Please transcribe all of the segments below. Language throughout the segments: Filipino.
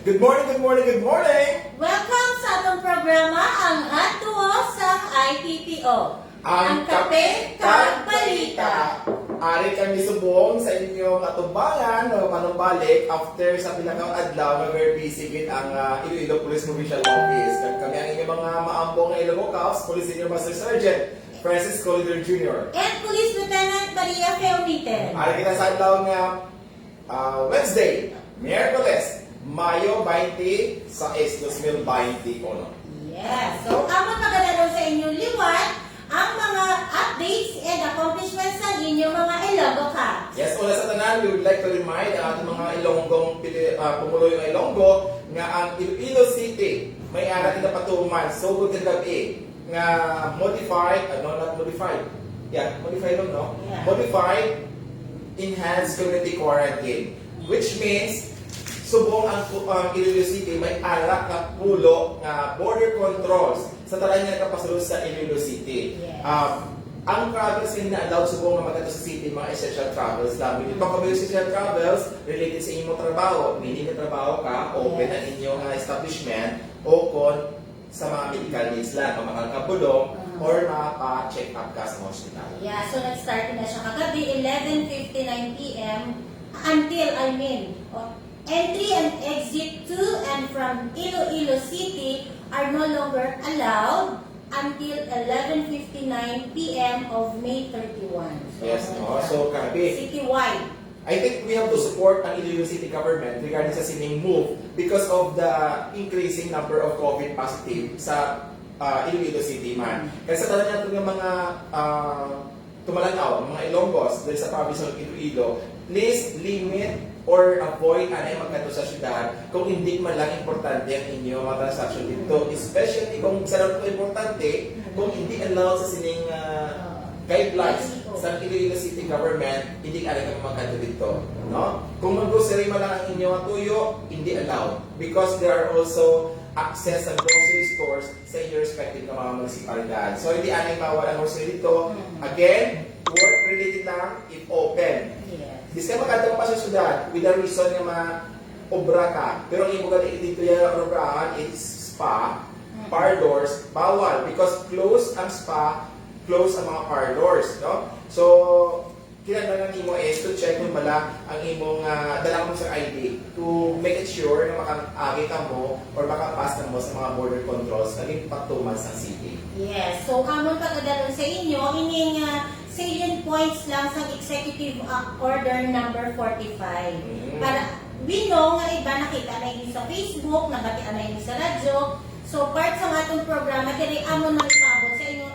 Good morning, good morning, good morning! Welcome sa atong programa ang Adtuo sa IPPO. Ang Kape Kag Balita. Ari kami subong sa inyong atubangan o panumbalik after sa pinakang adlaw na very busy with ang Iloilo Police Provincial Office. Kami ang inyong mga maambong na Iloilo Cops, Police Senior Master Sergeant Francis Collider Jr. And Police Lieutenant Maria Feomite. Ari kita sa adlaw nga Wednesday, Miyerkules, Mayo 20 sa 2021. Yes. So, amon magdadalo sa inyong liwat ang mga updates and accomplishments ng inyong mga Ilonggo Cops. Yes, una sa tanan, we would like to remind ang ating mga Ilonggong pumuloy ng Ilonggo nga ang Iloilo City may ara kita patuman so good and gabi nga modified, not modified. Yeah, modified lang, no? Yeah. Modified enhanced community quarantine, which means subong ang Iloilo City may ara ka pulo nga border controls sa tanan nga kapasulod sa Iloilo City. Yes. Ang travels na allowed subong nga magkata sa city, mga essential travels lang. Dito kami yung essential travels related sa inyong trabaho. Meaning na trabaho ka, open ang inyong establishment o kon sa mga medical needs lang, kung makakabulong or maka-check up ka sa hospital. Yeah, so nag-start na siya kagabi, 11:59 p.m. until, entry and exit to and from Iloilo City are no longer allowed until 11:59 p.m. of May 31. Yes, no? So, kabi. Citywide. I think we have to support ang Iloilo City government regarding sa sining move because of the increasing number of COVID positive sa Iloilo City man. Kasi sa tanan natin ng mga tumalanaw, mga Ilonggos dahil sa province ng Iloilo, please limit or avoid anay magkanto sa syudad kung hindi man lang importante ang inyong mga transaction dito. Especially kung sa lang importante, kung hindi allowed sa sining guidelines sa Iloilo City government, hindi alay kami magkanto dito. No? Kung mag-grocery man lang ang inyong tuyo, hindi allowed. Because there are also access sa grocery stores sa inyong respective na mga municipalidad. So, hindi anay mawala ang grocery dito. Again, work-related lang, if open. Yes. Di ka magkatang pa sa syudad with the reason nga ma-obra ka. Pero ang ibugan dito yung obrahan is spa, parlors, bawal. Because close ang spa, close ang mga parlors. No? So, kinahanglan nimo is to check kung bala ang imong dala mo sa ID to make it sure na makaagi ka mo or makapass ka mo sa mga border controls naging patuman sa city. Yes. So, amon pagdadalo sa inyo, ining salient points lang sa Executive Order number 45. Para we know nga iba nakita na ini sa Facebook, nabatian na ini sa radyo. So, part sa atong programa, diri amon na ipabot sa inyo.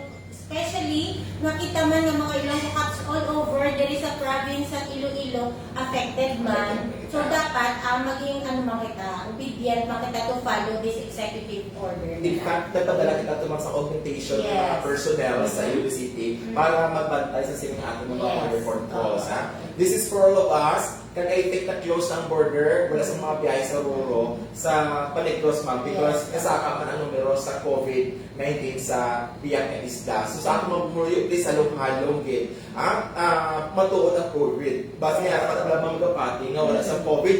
Especially, nakita man ng mga Ilonggo Cops all over, diri sa province ng Iloilo, affected man. So, dapat maging makita, obedient makita to follow this executive order. In fact, nagpadala kita tumang sa augmentation ng mga personnel sa Iloilo City para magbantay sa sining ating mga border controls. This is for all of us. Kaya i-take na close ng border wala sa mga biyahe sa Roro sa Paligros man because nasaka man ang numero sa COVID-19 sa biyang na isla. So sa ating mga bumuliyo, please halong-halong gid. Matuod ang COVID. Basta nga, dapat mga magapati nga wala sa COVID.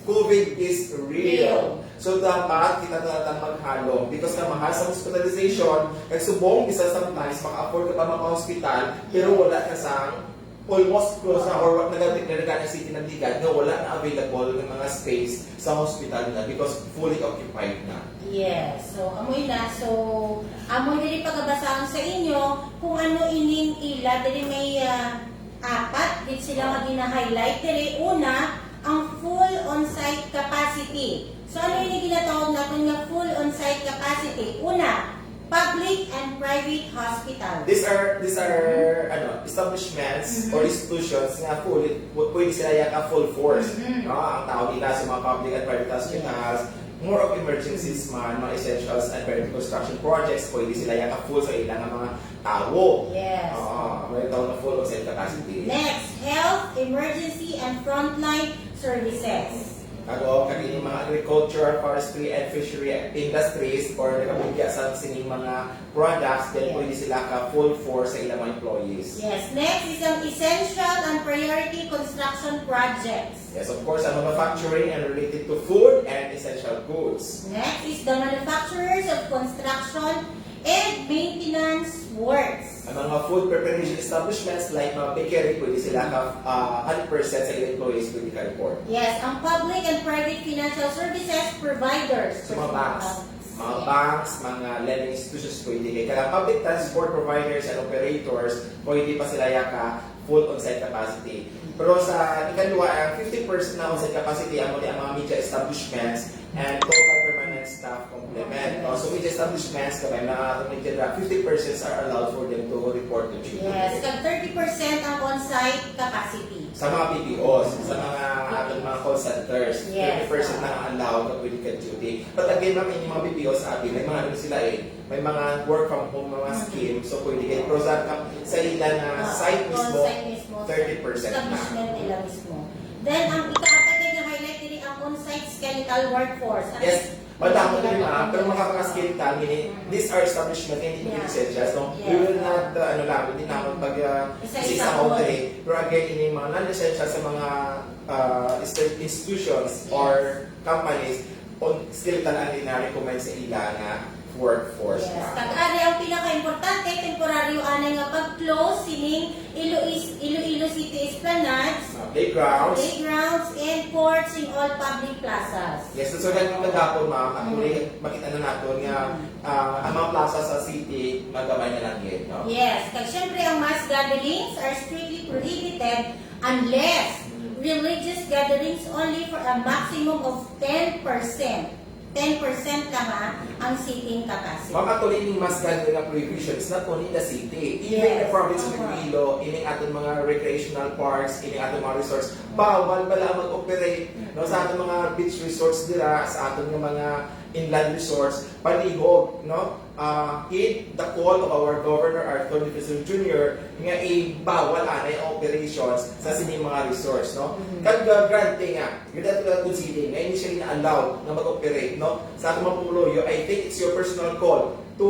COVID is real. So dapat kita natin maghalong because na mahal sa hospitalization, nagsubong isa sometimes maka-afford ka pa maka-hospital pero wala ka sa almost close na or nagagaling city ng Digad na wala na available ng mga space sa hospital na because fully occupied na. Yes. So, amoy na. So, amoy dili pagabasahan sa inyo kung ano ining ila. Dili may apat. Dili sila nga gina-highlight. Dili una, ang full on-site capacity. So, ano yung ginatawag natin nga full on-site capacity? Una, public and private hospital. These are establishments or institutions nga pwede sila yung full force. No? Ang tawag nila sa mga public and private hospitals, more of emergencies man, mga essentials and private construction projects, pwede sila yung full sa ilang mga tao. Yes. May tawag na full of site capacity. Next, health, emergency, and frontline services. Kagini mga agriculture, forestry, and fishery industries or nakabugya sa sining mga products, then pwede sila ka full force sa ilang mga employees. Yes. Next is ang essential and priority construction construction projects. Yes, of course, ang manufacturing and related to food and essential goods. Next is the manufacturers of construction and maintenance works. Ang mga food preparation establishments like mga bakery, pwede sila 100% sa ilang employees pwede ka-report. Yes, ang public and private financial services providers. So, mga banks. Mga banks, mga lending institutions pwede kayo. Kaya public transport providers and operators, pwede pa sila yaka full on-site capacity. Pero sa ikalwa, ang 50% na on-site capacity ang mga media establishments and total permanent staff complement. So media establishments, kapag na 50% are allowed for them to report to duty. Yes, kag 30% ang on-site capacity. Sa mga PPOs, sa mga call centers, Yes. 30% na ang allowed na pwede ka-duty. But again, ma'am, yung mga PPOs sa atin, may mga ano sila may mga work from home mga scheme, so pwede kayo. Pero sa ilan na site mismo, On-site mismo, 30% na. establishment nila mismo. Then, ang ikaapat ay na-highlight din ang on-site skeletal workforce. Yes, madami din pero mga skeletal, meaning these are establishment, hindi Yeah. essentials. No? We Yeah. will not, hindi naman pag Isa-isa isa po. country. Pero again, ini mga non-essential sa mga institutions or companies, on skeletal ang ina-recommend sa ila na workforce. Yes. Kag-ari ang pinaka-importante, temporaryo anay nga pag-close sining Iloilo City Esplanades, Playgrounds. playgrounds, and courts in all public plazas. Yes, so ganun na dapat ma'am, actually, makita na natin nga ang mga plaza sa city, magabay na lang yun. No? Yes, kag syempre ang mass gatherings are strictly prohibited unless religious gatherings only for a maximum of 10%. 10% lang ang seating capacity. Ma'am, actually, yung mass gathering ng prohibitions, not only in the city, even Yes. the province of Iloilo, ining atong mga recreational parks, ining atong mga resorts, bawal pala mag-operate no, sa atong mga beach resorts dira, sa atong mga inland resorts, palihog, no? In the call of our Governor Arthur Defensor Jr. nga i-bawal anay ang operations sa sining mga resorts, no? Kag grante nga, yun natin na considering, nga initially na allowed na mag-operate, no? Sa atong mga pumuloyo, I think it's your personal call to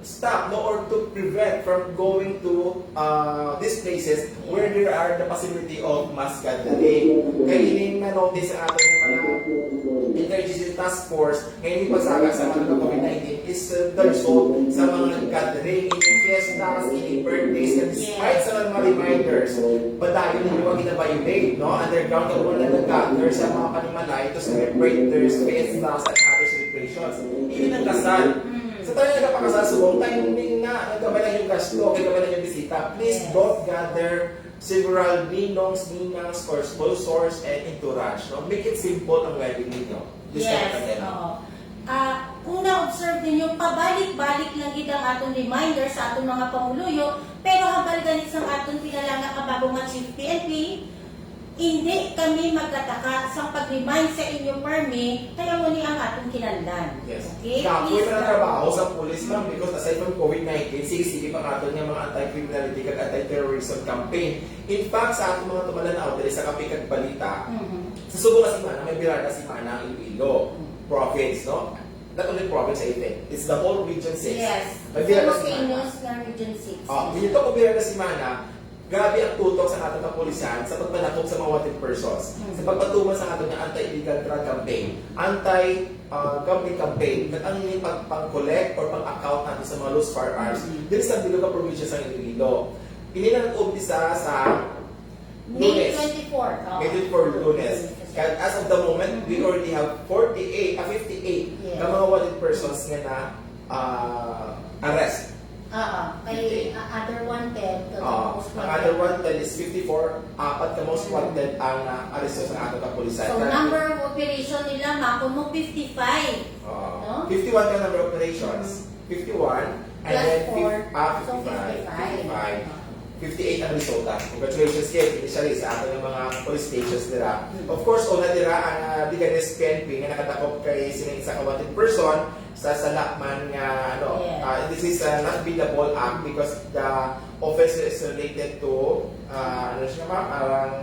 stop, no, or to prevent from going to these places where there are the possibility of mass gathering. Kaya ining na-notice ang ating mga Interagency Task Force ngayon yung pagsagak sa mga COVID-19 is the result sa mga gathering, ining fiestas, ining birthdays, and despite sa mga reminders, padayon na yung gina-violate, no? Underground ka muna nag-gather sa mga panimalay to celebrate their fiestas and other celebrations. Hindi ng kasal. Sa tayo nagpapakasal subong, tayo na nagkabay lang yung gasto, nagkabay lang yung bisita. Please don't gather several ninongs, ninangs, or sponsors and entourage. No? Make it simple ang wedding ninyo. Yes, oo. Kung na-observe ninyo, pabalik-balik lang gid ang atong reminder sa atong mga pamuluyo, pero habang ganit sa atong pinalanga kabago nga Chief PNP, hindi kami magkataka sa pag-remind sa inyo permi, kaya muli ang atong kinandan. Yes. Okay? Kapoy Please, na trabaho sa police, ma'am, because aside from COVID-19, sigsigi pa kato niya mga anti-criminality kag anti-terrorism campaign. In fact, sa atong mga tumalanaw, dali sa kapikag balita, sa Subo na Simana, may birada Simana ang Iloilo province, no? Not only province, I think. It's the whole region 6. yes. May birada Simana. Simultaneous na Region 6. Minito ko birada Simana, grabe ang tutok sa atong kapulisan sa pagpanakop sa mga wanted persons, sa pagpatuman sa atong anti-illegal drug campaign, anti-gambling campaign, at ang yung pag-collect or pag-account natin sa mga loose firearms, din sa Biloga province sa Iloilo. Hindi na nag-umpisa sa May Lunes. 24. May 24 Lunes. Kaya as of the moment, we already have 58 Yes. na mga wanted persons nga na arrest. Kay other wanted. Ang other wanted is 54, apat ka most wanted ang aresto sa atong kapulisan. So, number of operation nila, mako mo 55. No? 51 ka number of operations. 51. And Plus then 4. So, 55. 58 ang resulta. Congratulations kayo, initially sa ating mga police stations nila. Of course, una nila ang Liganes PNP nga nakatakop kay sinang isa ka-wanted person sa Salakman nga this is not billable act because the offense is related to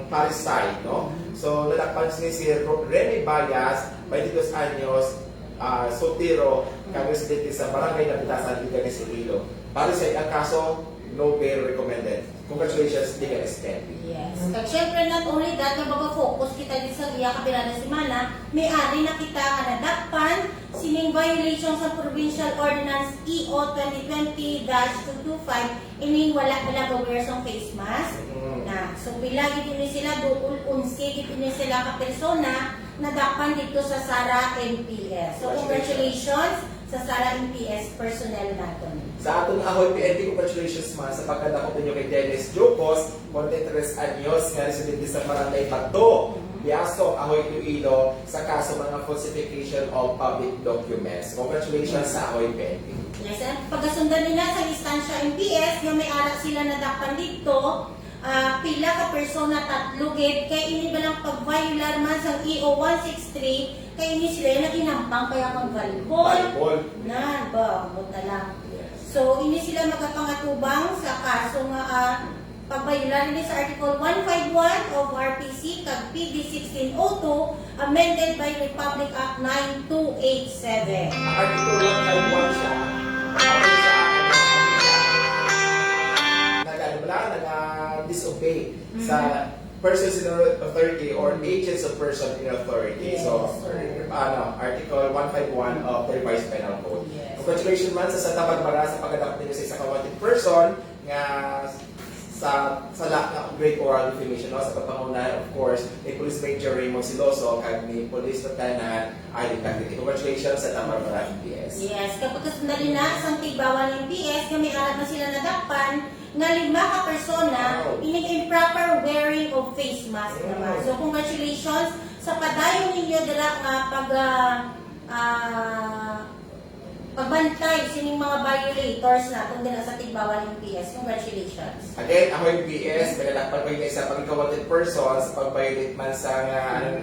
parricide, no? So, lalakpan si Remy Bayas, 22 anyos, soltero, kang residente sa Barangay Napitasan, Liganes, Iloilo. Parricide ang kaso, no bail recommended. Congratulations, legal SPNP. Yes. Kag syempre not only that, nga focus kita din sa iya kabila na semana, may-ari na kita nga nadakpan sining violation sa Provincial Ordinance EO 2020-225 ining wala aware sa face mask. Na so pila gid ni sila duol 11 gid ni sila ka persona nadakpan dito sa Sara NPS. So congratulations sa Sara NPS personnel naton. Sa aton Ahoy PNP, congratulations man sa pagkadakop ninyo kay Dennis Jocos, 43 anyos, nga residente sa Barangay Pagto, Biasok, Ahoy Iloilo, sa kaso mga falsification of public documents. Congratulations sa Ahoy PNP. Yes, at pagkasundan nila sa instansya NPS, yung may arak sila nadakpan dito, pila ka persona tatlo gid kay ini balang pag-violar man sa EO 163 kay ini sila naginampang kaya mag-volleyball na ba mo na lang. So ini sila magapangatubang sa kaso nga pag-violar ni sa Article 151 of RPC kag PD 1602 amended by Republic Act 9287. Ang Article 151 siya, nag-disobey sa persons in authority or agents of person in authority. Yes. So, Article 151 of the Revised Penal Code. Yes. Congratulations man sa Santa Barbara sa pagkadakop nila sa isa ka wanted person nga sa lack ng great oral defamation, no? Sa pagpangunahan, of course, ni Police Major Raymond Siloso kag ni Police Lieutenant Aileen Tactic. Congratulations sa Santa Barbara MPS. Yes, kapag kasundali na sa tigbawan ng MPS, nga may arat na sila nadakpan nga 5 ka persona ining improper wearing of face mask naman. So congratulations sa padayon ninyo dira pagbantay sining mga violators na kung dila sa tigbawan ng MPS. Congratulations. Again, ako yung PS, nagalakpan ko yung isa pag wanted person sa pag-violate man sa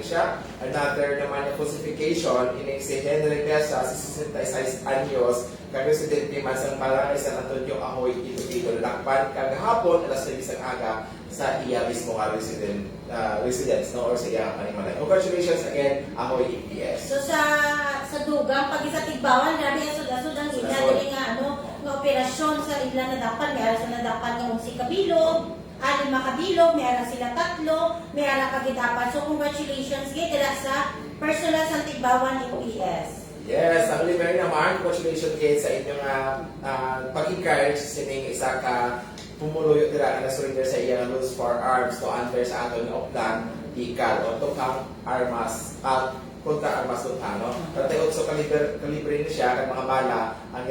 siya. Another naman yung falsification, in si Henry Pesa, 66 anyos, kag-residente man sa Barangay San Antonio, Ahoy, Iloilo. Nalakpan kagahapon, alas 9 ng aga, sa iya mismo nga residence, no? Or sa iya kanimalay. Congratulations again, Ahoy EPS. So sa dugang, pag isa tigbawan, grabe ang sudang ila, dali nga nga operasyon sa ila na dapat, may ara sa nadapan ng si Kabilog, 5 kabilog, may ara sila 3, may ara kagidapan. So congratulations gid dala sa personal sa tigbawan EPS. Yes, ang libre naman, congratulations again sa inyong pag-encourage sining isa ka pumuluyo dira na surrender sa iyang rules for arms to under sa aton nga oplan ikal o tukang armas at kontra armas tutano. Pero tayo so kalibre ni siya kag mga bala ang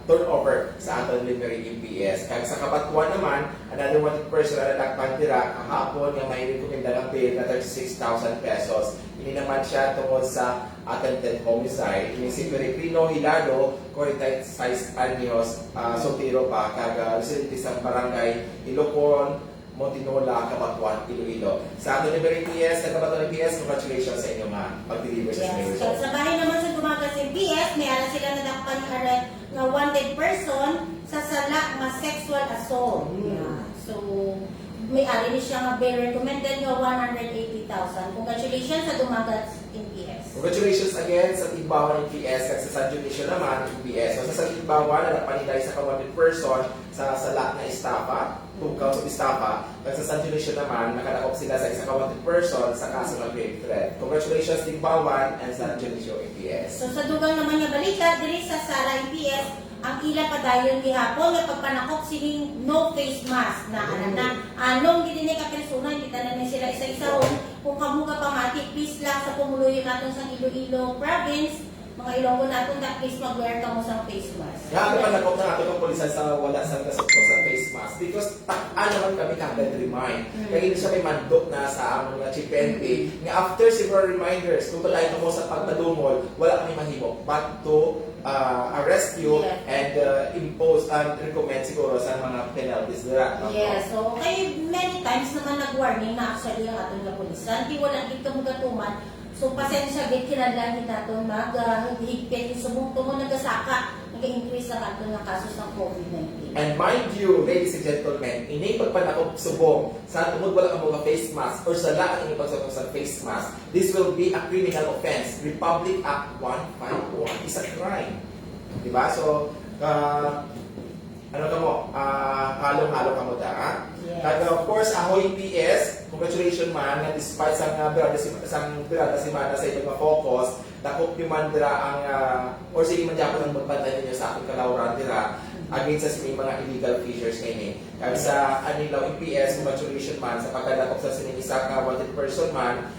turn over sa aton libre MPS. Kag sa kapatuan naman, another wanted person na nadakpan dira kahapon nga may rekomenda ng bail na 36,000 pesos. Ini naman siya tungkol sa attempted homicide. Ini si Peregrino Hilado, 46 anyos, soltero pa, kag residente sa Barangay Ilocon, Montinola, Kabatuan, Iloilo. Sa ato ni PS, sa Kabatuan PS, congratulations sa inyong pag-deliver sa Yes. result. Sa bahay naman sa Dumagas MPS, may ara sila nadakpan nga wanted person sa sala nga sexual assault. Yeah. So may ari ni siya nga bail recommended nga 180,000. Congratulations sa Dumagas MPS. Congratulations again sa Tigbawan ng PS kag sa San Dionisio naman ng PS. So sa Tigbawan, nalapanilay sa kawanted person sa sala na estafa, tukaw sa estafa. Kag sa San Dionisio naman, nakadakop sila sa isa kawanted person sa kaso ng grave threat. Congratulations Tigbawan and San Dionisio MPS. So sa dugang naman nga balita, diri sa Sara MPS, ang ila padayon gihapon nga pagpanakop sining no face mask na anong gid ni ka persona kita na ni sila isa-isa ron kung kamo ka pamati please lang sa pumuluyo naton sa Iloilo province mga Ilonggo naton that please mag-wear ka mo sa face mask. Grabe pa nakop na ato ng pulisan sa wala sa kasukto sa face mask because naman kami kapag remind. Kaya hindi siya may mandok na sa among chief PNP nga after several reminders kung balay mo sa pagpadumol wala kami mahimo but to arrest you and impose and recommend siguro sa mga penalties nila. Yes, so kay many times naman nag-warning na actually ang atong nga pulisan. Di wala dito mo gatuman. So pasensya gid kinahanglan naton maghigpit subong mo nagasaka nag-increase ang atong nga kasos ng COVID-19. And mind you, ladies and gentlemen, ini pagpanakop subong sa tungod wala ka mga face mask or sa lahat ini pagsubong sa face mask, this will be a criminal offense. Republic Act 151 is a crime. Diba? So, ano ka mo, halong-halo ka mo da. Yes. Kaya of course, Ahoy PS, congratulations man, na despite sang birada si Mana sa inyong focus, dakop yung man dira ang, or sige man dyan ang magpantay ninyo sa aking kalauran dira, against sa sining mga illegal fishers ngayon. Kaya sa Anilaw PS, congratulations man sa pagkadakop sa sining isa ka wanted person man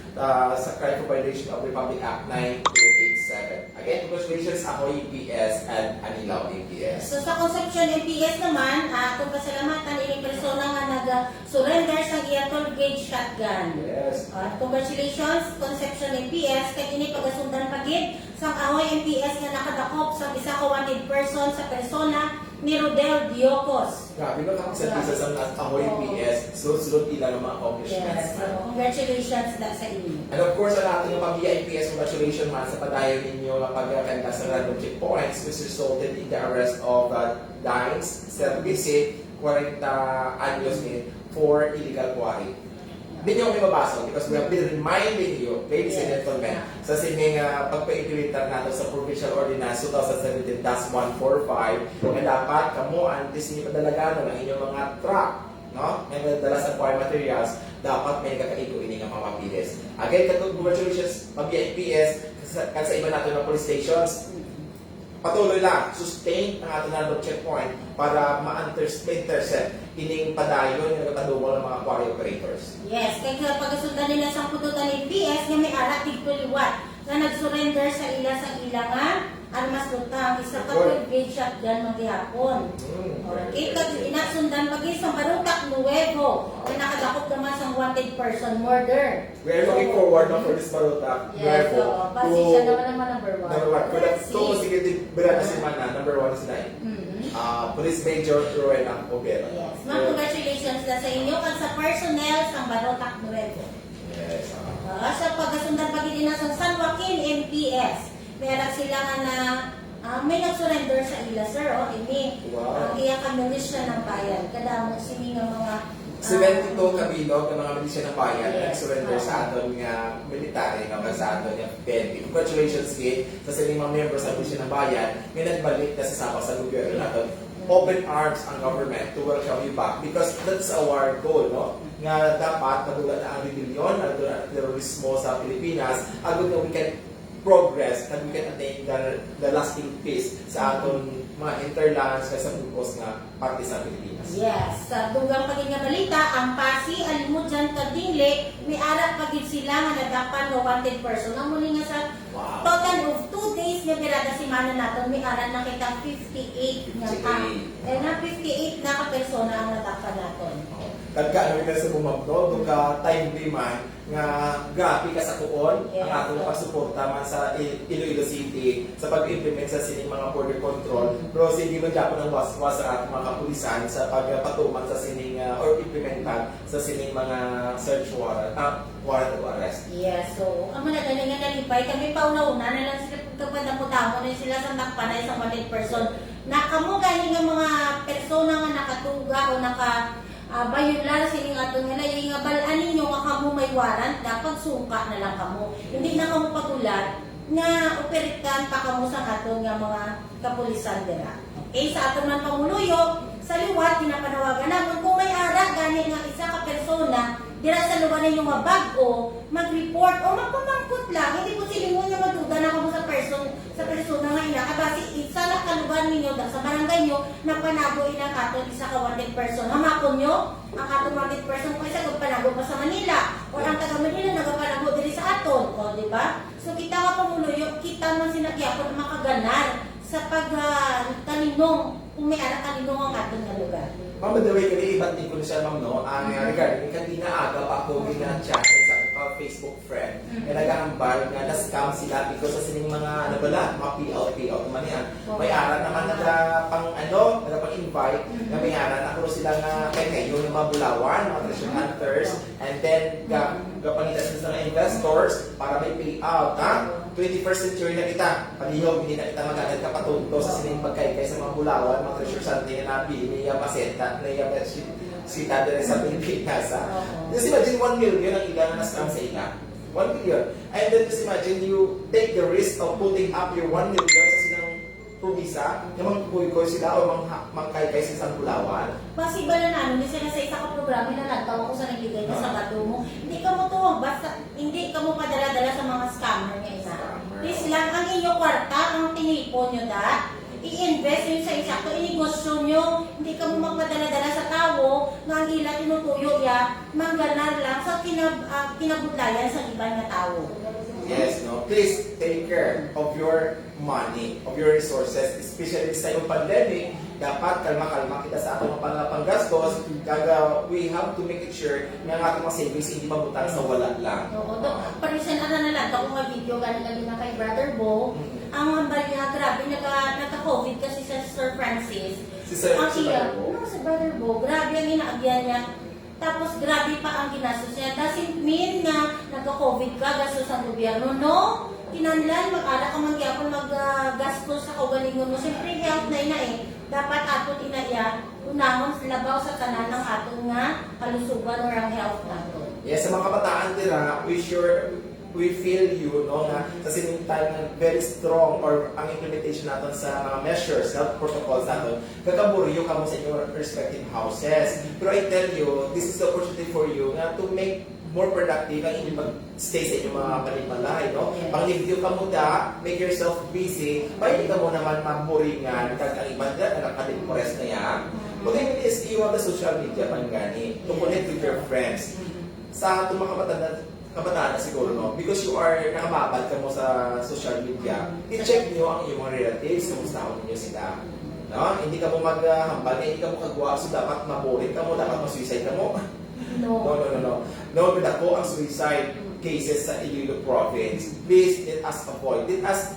sa crime for violation of Republic Act 9287. Again, congratulations Ahoy PS and Anilaw PS. So sa Concepcion MPS naman, kung pasalamatan ining persona nga nag-surrender sa iya 12-gauge shotgun. Yes. Congratulations Concepcion MPS kay ini pagasundan pagid sa Ahoy MPS nga nakadakop sa isa ka wanted person sa persona ni Rodel Diocos. Grabe ba kami sa pisa sa Ahoy PS, sunod-sunod ilang mga accomplishments. Yes, so congratulations da sa inyo. And of course, ang ating pamilya IPS, congratulations man sa padayon ninyo ang pagkakanda sa random checkpoints which resulted in the arrest of Dines Service, 40 anyos ni for illegal quarry. Hindi nyo kami mabasa because we have been reminding you, ladies and gentlemen, sa sining pagpa-implementar natin sa Provincial Ordinance 2017-145 na dapat kamo ang disney padalagano ng inyong mga truck, no? May dala sa quarry materials, dapat may kakaigo ini nga mamapilis. Again, congratulations, pag-IPS, sa iba natin ng police stations, patuloy lang, sustain ang ating random checkpoint para ma-intercept ining padayon yung nagkatadungan ng mga quarry operators. Yes, kaya pagasundan nila sa pututan ni PS nga may arat tigpuliwat na nag-surrender sa ila nga armas lutang isa ka 12-gauge shotgun maghihapon. Okay, kag inasundan pag isang barutak nuevo na nakadakop naman sa wanted person murder. We are looking forward na for this baruta. Yes, so pasisya naman number 1. Number 1. For that, so sige, birada si Mana, number 1 is 9. Police Major Rowena Pobera. Yes, congratulations na sa inyo kag sa personnel sa barutak nuevo. Yes. Sa pagasundan pagid na sa San Joaquin MPS. Meron sila nga na may nag-surrender sa ila, sir. Ini, iya ka milisya ng bayan. Kadamo sini nga mga 72 kabilog ng mga milisya ng bayan Yes. nag-surrender sa aton nga military nga sa aton nga PNP. Congratulations kid sa sining mga members sa milisya ng bayan nga nagbalik na sa sabak sa gobyerno naton. Open arms ang government to welcome you back because that's our goal, no? Nga dapat madulat na ang rebellion, madulat ang terorismo sa Pilipinas, agad na we can progress and we can attain the lasting peace sa aton mga interlands sa grupos nga parte sa Pilipinas. Yes, sa dugang pagin nga balita, ang Pasi, Alimudjan, Kadingle, may arat pagin sila nga nadapan no wanted person. Ang muli nga sa total of 2 days nga birada si Mana naton, may arat na kita 58 nga na 58 na ka persona ang nadapan naton. Kagka na sa bumabdo, doon ka timely man, nga grabe ka sa kuon, ang atong pagsuporta man sa Iloilo City sa pag-implement sa sining mga border control. Pero hindi man Japon ang waswas sa atong mga kapulisan sa pagpatuman sa sining or implementan sa sining mga search warrant of arrest. Yes, so ang mga galing nga nalipay, kami pauna-una na lang sila pagkapadaputamo na sila sa nakpanay sa wanted person. Nakamo galing nga mga persona nga nakatuga o bayular sining aton nga layo nga balaan ninyo nga kamo may warrant dapat sungka na lang kamo hindi na kamo patulat nga operitan pa kamo sa aton nga mga kapulisan dira. Okay, sa aton man panguluyo sa liwat pinapanawagan namon kung may ara gani nga isa ka persona dira sa lugar ninyo nga bag-o mag-report o magpamangkot lang hindi po silingon nga maduda na kamo sa persona nga ina kabasi isa lang ka lugar ninyo sa barangay nyo nagpanago ilang aton isa ka wanted person hamakon nyo ang aton wanted person kung isa nagpanago pa sa Manila o ang taga Manila nagpanago diri sa aton o di ba so kita nga pamuluyo kita man sinagyapon makaganar sa pagtalinong kung may anak talinong ang aton nga lugar. Ma'am, by the way, kani ibat din ko na siya, ma'am, no? Regarding kanina aga pa ako gina-chat sa Facebook friend. Kaya nag-aambal nga na-scam sila because sa sining mga nabala, mga payout naman yan. May aral naman nagpang-invite na may aral na kuro sila nga kayo ng mga bulawan, mga treasure hunters, and then kapangitan sila ng investors para may payout, ha? 21st century na kita, palihog, hindi na kita magagad kapatunto sa sining pagkaykay sa mga bulawan, mga treasure hunting na nabili, niya pasenta, niya sita din sa Pilipinas. Just imagine 1 million ang ilan na scam sa ila. 1 million. And then just imagine you take the risk of putting up your 1 million sa silang promisa, na mangkukoy sila o mangkaykay sa isang bulawan. Masiba na namin, kasi sa isa ka programa na nagtawa ko sa nagbigay na sa bato mo. Hindi ka mo to, basta hindi ka mo padala-dala sa mga scammer niya isa. Please lang, ang inyong kwarta, ang tinipon nyo i-invest yun sa isakto, inegosyo nyo, hindi ka mo magpadala-dala sa tao, nga ang ila tinutuyo ya, mangganar lang sa kinabudlayan sa iba nga tao. Yes, no? Please take care of your money, of your resources, especially sa yung pandemic. Dapat kalma-kalma kita sa atong panggastos. Kaya we have to make it sure na ang atong mga savings hindi mabutang sa wala lang. Oo, parisan na lang ako nga video galing na kay Brother Bo. Ang niya, grabe, nagka-COVID kasi sa Sir Francis. Si Sir Bo? No, si Brother Bo. Grabe ang inaagyan niya. Tapos grabe pa ang ginastos niya. Doesn't mean na nagka-COVID ka, gastos ang gobyerno. No? Kinanlan, mag-ala ka magyapon mag-gastos sa kaugalingon mo. Siyempre, health na ina eh. Dapat ato inaya, unahon labaw sa tanan ng atong nga kalusugan or ang health nato. Yes, sa mga kabataan tira, we feel you, no, na sa same time na very strong or ang implementation natin sa mga measures, health protocols natin, kakaburyo ka mo sa inyong respective houses. Pero I tell you, this is the opportunity for you na to make more productive ang inyong pag-stay sa inyong mga panimalay, no? Yes. Pag-review ka mo make yourself busy, para hindi ka mo naman maburingan, kag ang iba dyan, nakakadimpress na yan. But then it is, you have the social media pang gani, to connect with your friends. Sa itong mga kabataan na siguro, no? Because you are nakababad ka mo sa social media, i-check nyo ang iyong mga relatives, kamusta ninyo sila. No? Hindi ka mo maghambal, hindi ka mo kagwa, so dapat maboring ka mo, dapat masuicide ka mo. No. No, but ako ang suicide cases sa Iloilo province. Please, let us avoid. Let us,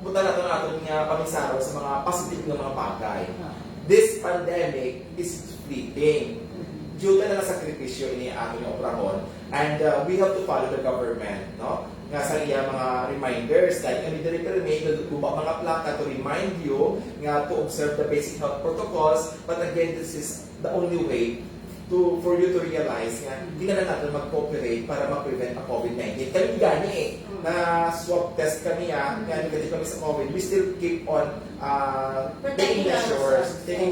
buta na ito na itong pamisaraw sa mga positive na mga bagay. This pandemic is fleeting. Due na lang sakripisyo ini ating operahon, and we have to follow the government, no? Nga sa iya mga reminders, like kami diri may gubak mga plaka to remind you nga to observe the basic health protocols, but again, this is the only way for you to realize nga hindi na natin mag-cooperate para ma-prevent ang COVID-19. Kami gani na swab test kami negative kami sa COVID, we still keep on taking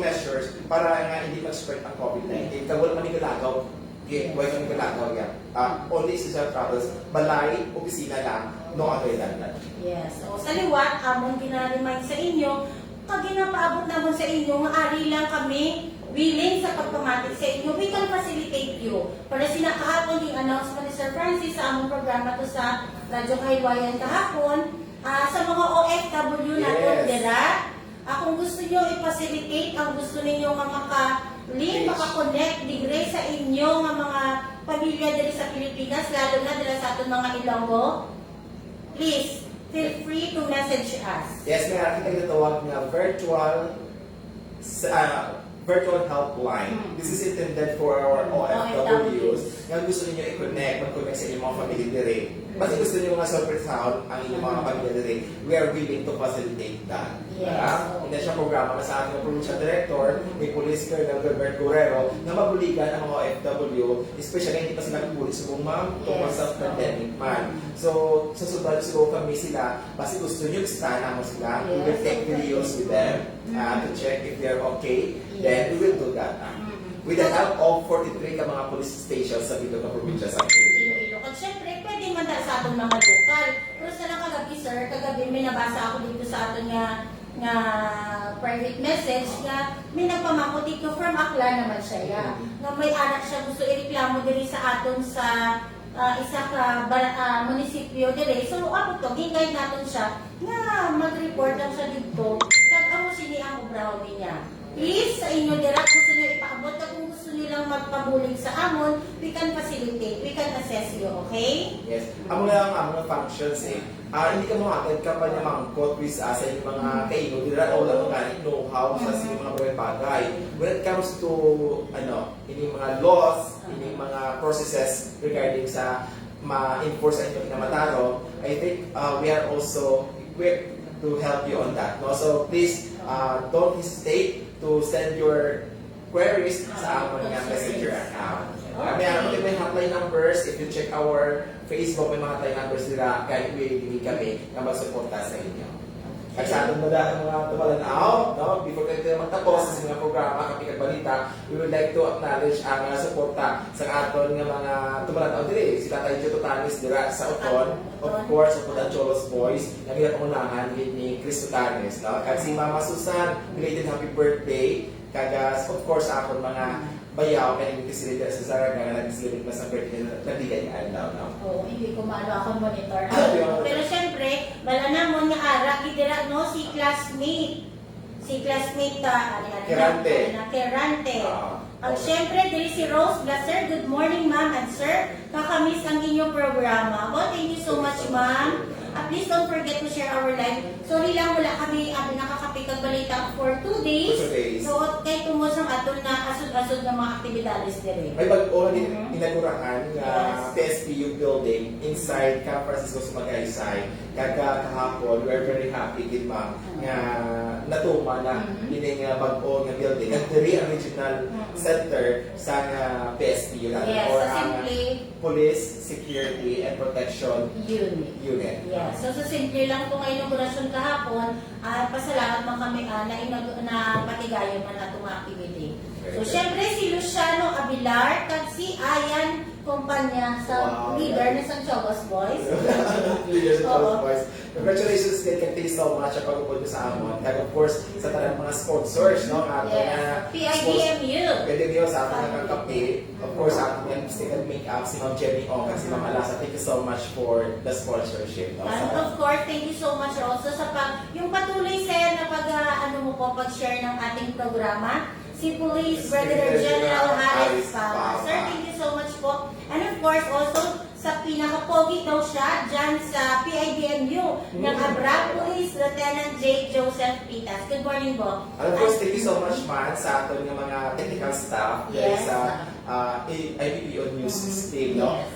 measures para nga hindi mag-spread ang COVID-19. Kaya wala man ikalagaw, wala kami ikalagaw yan. Only essential travels, balay, opisina lang, no other than that. Yes. So, sa liwat, among ginaremind sa inyo, pag ginapaabot naman sa inyo, nga ari lang kami, willing sa pagpamatik sa inyo, we can facilitate you. Para sinakahapon yung announcement ni Sir Francis sa among programa to sa Radyo Kahilwayan kahapon, sa mga OFW natin, dira, kung gusto nyo i-facilitate, ang gusto ninyo nga maka-link, maka-connect, digre sa inyo nga mga pamilya dito sa Pilipinas, lalo na dito sa ating mga Ilonggo, please, feel free to message us. Yes, may aking nagtatawag na virtual helpline. This is intended for our OFWs. Nga gusto niyo i-connect, mag-connect sa inyong mga family dire. Pati gusto niyo nga sound ang inyong mga pamilya dire, we are willing to facilitate that. Yes. Hindi siya programa na sa ating provincial director, ni Police Colonel Gilbert Guerrero, na mabuligan ang mga OFW, especially hindi pa sila nagpulis sa ma'am, tungkol sa pandemic man. So, sa susunod siguro kami sila, basta gusto niyo, bisitahan mo sila, we will take videos with them to check if they're okay. Then we will do that. With the help of 43 ka mga police stations sa Bicol na probinsya sa Iloilo. At syempre, pwede man sa atong mga lokal. Pero sa lang kagabi, sir, kagabi may nabasa ako dito sa aton nga private message nga may nagpamako dito from Aklan naman siya. Nga may anak siya gusto ireklamo diri sa aton sa isa ka munisipyo diri. So ako to, gingay natin siya nga mag-report lang siya dito. Kag amo sini ang obraw niya. Please, sa inyo direct gusto niyo ipaabot, kung gusto niyo lang magpabulig sa amon, we can facilitate, we can assess you, okay? Yes. Ang mga functions hindi ka makakit ka pa niya mangkot with sa inyong mga kaino, dira o lang mga know-how sa mga bagay. When it comes to inyong mga laws, inyong mga processes regarding sa ma-enforce sa inyong inamataro, I think we are also equipped to help you on that. No? So please, don't hesitate to send your queries sa amon nga messenger account. May hotline numbers. If you check our Facebook, may mga hotline numbers nila. Kahit willing kami na magsuporta sa inyo. At sa ating mga tumalanaw, no? Before tayo magtapos sa mga programa, kapag balita, we would like to acknowledge ang suporta sa aton nga mga tumalanaw diri. Si Tatay Joe Tutanes dira sa Oton, of course, sa Pudan Cholos Boys, ang ginapangunahan ni Chris Tutanes, no? At si Mama Susan, belated happy birthday. Kagas, of course, akon mga bayaw, kaya hindi sila sa Zaraga na nag-celebrate na sa birthday na nabigay niya alaw, no? Oo, hindi ko maano ako monitor. Pero syempre, wala namon nga ara, gidira no, si classmate. Si classmate Kerante. Kerante. At syempre, dili si Rose Blaser. Good morning, ma'am and sir. Kakamiss ang inyong programa. Well, thank you so much, ma'am. Please don't forget to share our live. Sorry lang, wala kami nakakapikag balita for 2 days. For 2 days. So, kay tumos ang atol na asod-asod ng mga aktibidades dire. May bago din inagurahan nga Yes. PSPU building inside Camp Francisco Sumagaysay. Kahapon, we're very happy kid ma'am nga natuma na ini nga bago nga building. At diri ang regional center sa PSPU natin Yes, or so ang simply Police Security and Protection Unit. Yeah. So sa simple lang itong inaugurasyon kahapon, pasalamat man kami na patigayon man atong mga activity. So syempre si Luciano Abilar, kag si Ayan kumpanya sa Wow. leader ng Santiago's Boys. Leaders of Oo. Boys. Congratulations din kay Thank so much sa pag-upod mo sa amon. And of course, sa tanang mga sponsors, no? Ato Yes. PIDMU. Pwede niyo sa ating nagkakape. Of course, sa ating lipstick and makeup, si Ma'am Jenny Ong at si Ma'am Alasa. Thank you so much for the sponsorship. No? And of course, thank you so much also sa yung patuloy sir na pag-share ng ating programa. Si Police Brigadier General Harris Pama. Sir, thank you so much po. And of course, also sa pinaka-pogi daw siya dyan sa PIDMU ng Abra Police Lieutenant J. Joseph Pitas. Good morning po. And of course, thank you so much man sa ating mga technical staff Yes. sa IPPO News team. No? Yes.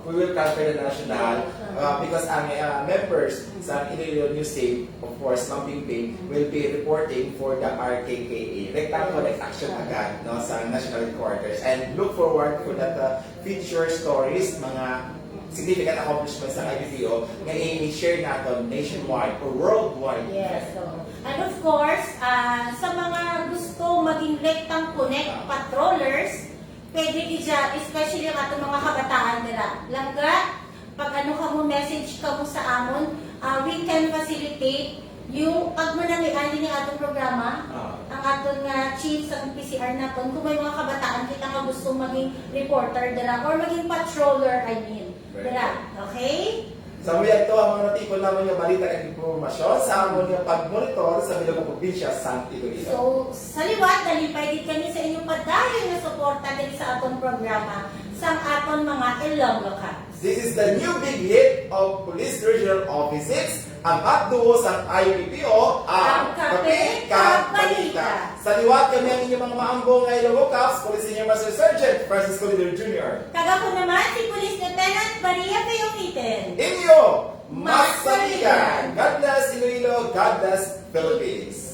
We will transfer the national because ang members sa Iloilo News team, of course, Ma'am Pingping, will be reporting for the RKKA. Rectangle Action agad no, sa national headquarters. And look forward for that future stories, mga significant accomplishments ng IPPO na i-share natin nationwide or worldwide. Yes. So, and of course, sa mga gusto maging Rectang Connect patrollers, pwede dyan, especially ang ating mga kabataan nila. Langga, pag ka mo message ka mo sa amon, we can facilitate yung pag manamian din yung atong programa, ang atong chiefs ang PCR natin, kung may mga kabataan kita nga gusto maging reporter dira or maging patroller, dira. Okay? Sa mga ito, ang mga natipon naman yung balita at informasyon sa amon yung pag-monitor sa Bilog Probinsya, San Iloilo. So, sa liwat, nalipay din kami sa inyong padayon na suporta din sa atong programa sa atong mga Ilonggo Cats. This is the new big hit of Police Regional Offices, ang hotduo sa IPPO, ang Kape Kap Balita. Sa liwat kami ang inyong mga maambong ng Ilonggo Caps, Police Senior Master Sergeant Francisco Lider Jr. Kagako naman si Police Lieutenant Maria Payongiten. Inyo, Mas Saligan! God bless Iloilo, God bless Philippines!